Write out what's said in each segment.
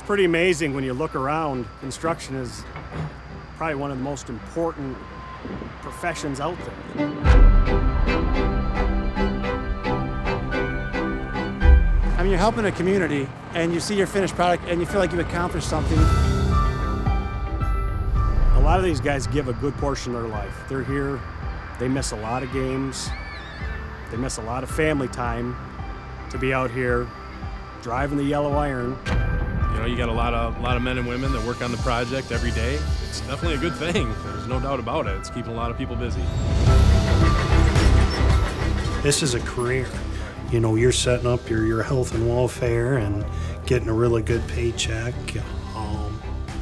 pretty amazing when you look around. Construction is probably one of the most important professions out there. I mean, you're helping a community and you see your finished product and you feel like you've accomplished something. A lot of these guys give a good portion of their life. They're here, they miss a lot of games, they miss a lot of family time to be out here driving the yellow iron. You know, you got a lot of men and women that work on the project every day. It's definitely a good thing. There's no doubt about it. It's keeping a lot of people busy. This is a career. You know, you're setting up your health and welfare and getting a really good paycheck,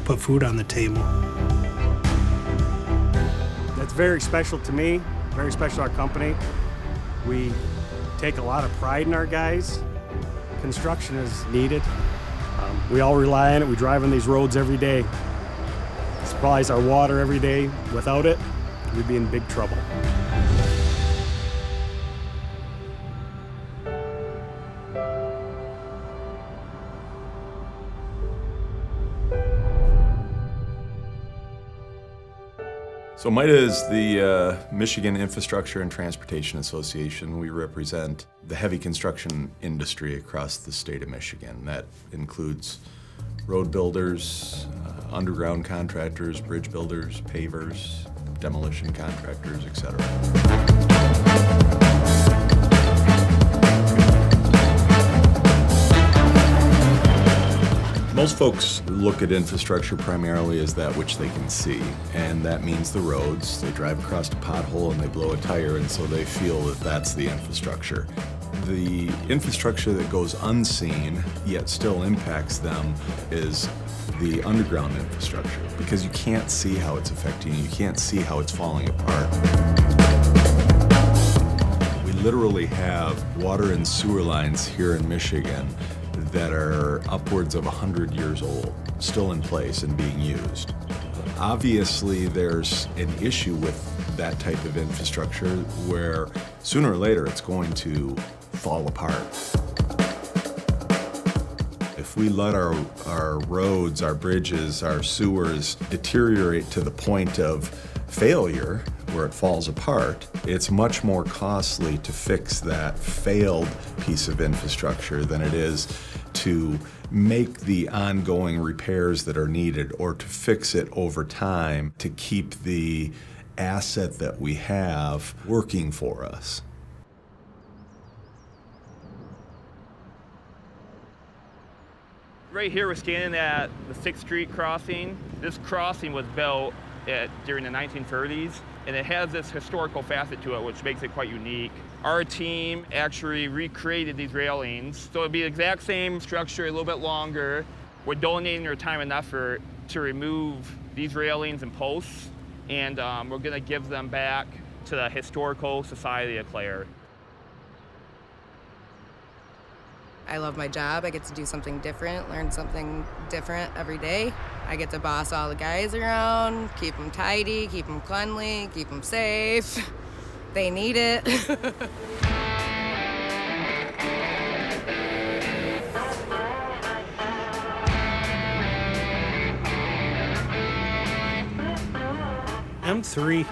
put food on the table. That's very special to me, very special to our company. We take a lot of pride in our guys. Construction is needed. We all rely on it. We drive on these roads every day. It supplies our water every day. Without it, we'd be in big trouble. So MIDA is the Michigan Infrastructure and Transportation Association. We represent the heavy construction industry across the state of Michigan. That includes road builders, underground contractors, bridge builders, pavers, demolition contractors, etc. Most folks look at infrastructure primarily as that which they can see, and that means the roads. They drive across a pothole and they blow a tire, and so they feel that that's the infrastructure. The infrastructure that goes unseen, yet still impacts them, is the underground infrastructure, because you can't see how it's affecting you, you can't see how it's falling apart. We literally have water and sewer lines here in Michigan that are upwards of 100 years old, still in place and being used. Obviously, there's an issue with that type of infrastructure where sooner or later it's going to fall apart. If we let our roads, our bridges, our sewers deteriorate to the point of failure, where it falls apart, it's much more costly to fix that failed piece of infrastructure than it is to make the ongoing repairs that are needed or to fix it over time to keep the asset that we have working for us. Right here we're standing at the 6th Street crossing. This crossing was built during the 1930s, and it has this historical facet to it which makes it quite unique. Our team actually recreated these railings, so it'd be the exact same structure, a little bit longer. We're donating our time and effort to remove these railings and posts, and we're gonna give them back to the Historical Society of Clare. I love my job. I get to do something different, learn something different every day. I get to boss all the guys around, keep them tidy, keep them cleanly, keep them safe. They need it. M3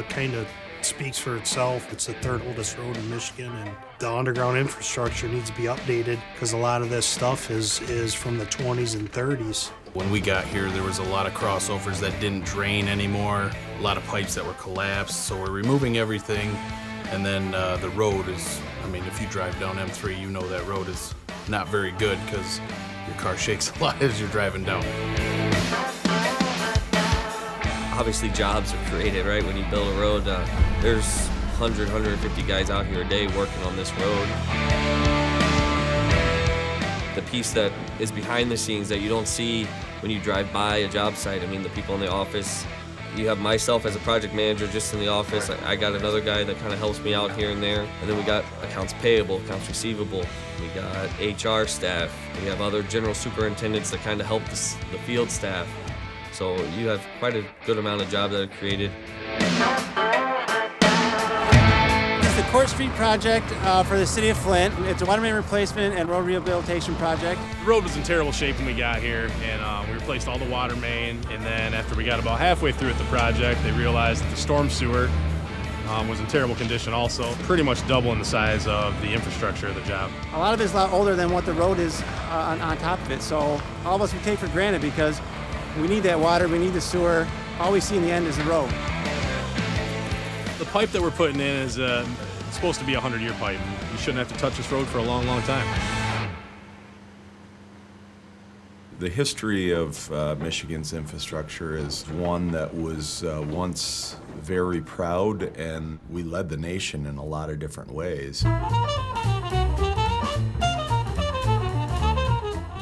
kind of speaks for itself. It's the 3rd oldest road in Michigan, and the underground infrastructure needs to be updated because a lot of this stuff is from the 20s and 30s. When we got here, there was a lot of crossovers that didn't drain anymore, a lot of pipes that were collapsed, so we're removing everything. And then the road is, I mean, if you drive down M3, you know that road is not very good because your car shakes a lot as you're driving down. Obviously jobs are created, right? When you build a road, there's 100, 150 guys out here a day working on this road. The piece that is behind the scenes that you don't see when you drive by a job site, I mean, the people in the office, you have myself as a project manager just in the office. I got another guy that kind of helps me out here and there. And then we got accounts payable, accounts receivable. We got HR staff. We have other general superintendents that kind of help the field staff. So you have quite a good amount of jobs that are created. Just the Court Street project for the city of Flint. It's a water main replacement and road rehabilitation project. The road was in terrible shape when we got here, and we replaced all the water main. And then after we got about halfway through with the project, they realized that the storm sewer was in terrible condition also, pretty much double in the size of the infrastructure of the job. A lot of it's a lot older than what the road is on top of it, so all of us we take for granted because we need that water, we need the sewer. All we see in the end is the road. The pipe that we're putting in is supposed to be a 100-year pipe. You shouldn't have to touch this road for a long, long time. The history of Michigan's infrastructure is one that was once very proud, and we led the nation in a lot of different ways.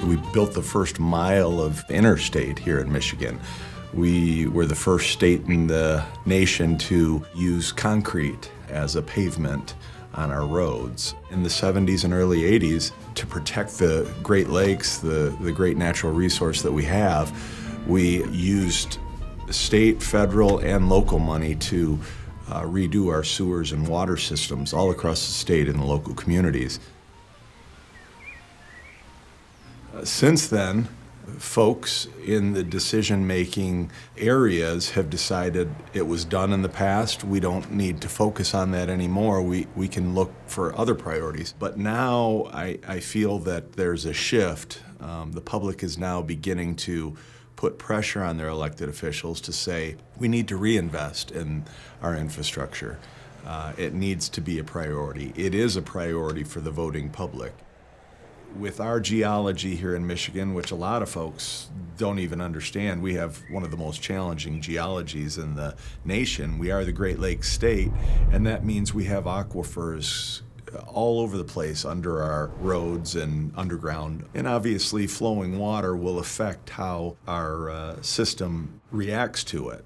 We built the first mile of interstate here in Michigan. We were the first state in the nation to use concrete as a pavement on our roads. In the 70s and early 80s, to protect the Great Lakes, the great natural resource that we have, we used state, federal, and local money to redo our sewers and water systems all across the state and the local communities. Since then, folks in the decision-making areas have decided it was done in the past. We don't need to focus on that anymore. We can look for other priorities. But now I feel that there's a shift. The public is now beginning to put pressure on their elected officials to say, we need to reinvest in our infrastructure. It needs to be a priority. It is a priority for the voting public. With our geology here in Michigan, which a lot of folks don't even understand, we have one of the most challenging geologies in the nation. We are the Great Lakes state, and that means we have aquifers all over the place under our roads and underground. And obviously flowing water will affect how our system reacts to it.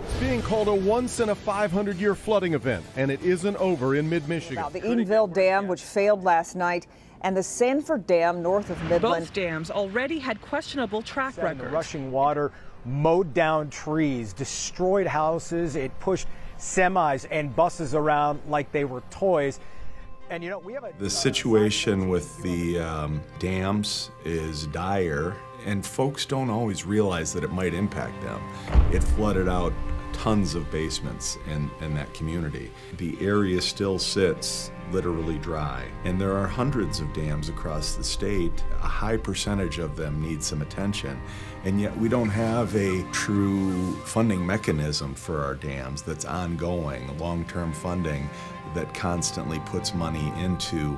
It's being called a once-in-a-500-year flooding event, and it isn't over in mid-Michigan. Now, the Edenville Dam, which failed last night, and the Sanford Dam north of Midland. Both dams already had questionable track records. The rushing water mowed down trees, destroyed houses. It pushed semis and buses around like they were toys. And you know, we have the situation with the dams is dire, and folks don't always realize that it might impact them. It flooded out tons of basements in that community. The area still sits literally dry, and there are hundreds of dams across the state. A high percentage of them need some attention, and yet we don't have a true funding mechanism for our dams that's ongoing, long-term funding that constantly puts money into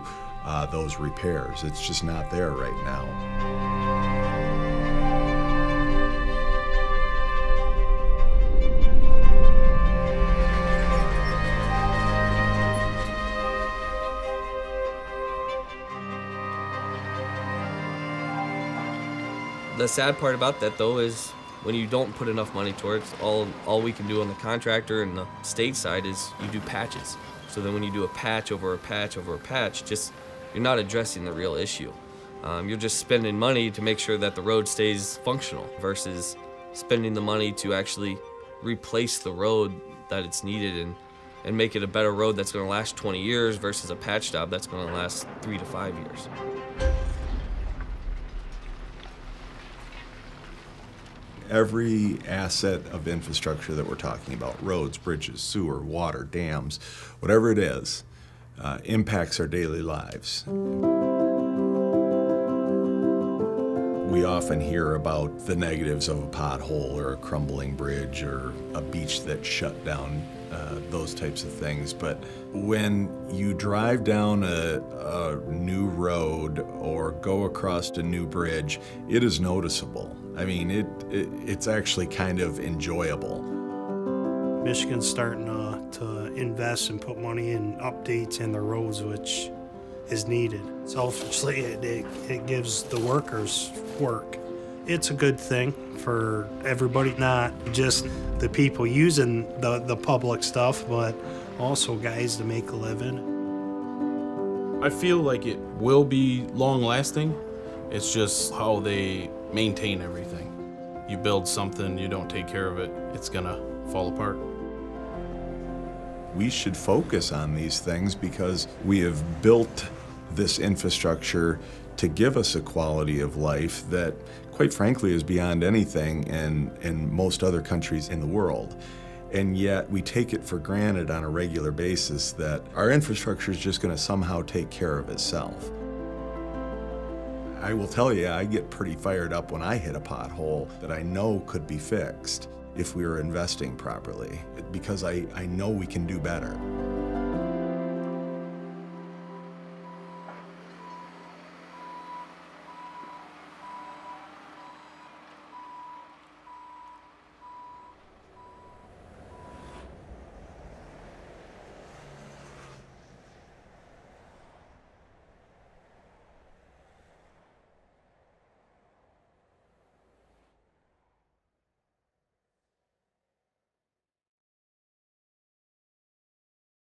those repairs. It's just not there right now. The sad part about that, though, is when you don't put enough money towards, all we can do on the contractor and the state side is you do patches. So then when you do a patch over a patch over a patch, you're not addressing the real issue. You're just spending money to make sure that the road stays functional versus spending the money to actually replace the road that it's needed and make it a better road that's going to last 20 years versus a patch job that's going to last 3 to 5 years. Every asset of infrastructure that we're talking about, roads, bridges, sewer, water, dams, whatever it is, impacts our daily lives. We often hear about the negatives of a pothole or a crumbling bridge or a beach that shut down, those types of things. But when you drive down a new road or go across a new bridge, it is noticeable. I mean, it's actually kind of enjoyable. Michigan's starting to invest and put money in updates in the roads, which is needed. Selfishly, it gives the workers work. It's a good thing for everybody, not just the people using the public stuff, but also guys to make a living. I feel like it will be long-lasting. It's just how they maintain everything. You build something, you don't take care of it, it's gonna fall apart. We should focus on these things because we have built this infrastructure to give us a quality of life that, quite frankly, is beyond anything in most other countries in the world. And yet we take it for granted on a regular basis that our infrastructure is just going to somehow take care of itself. I will tell you, I get pretty fired up when I hit a pothole that I know could be fixed if we were investing properly, because I know we can do better.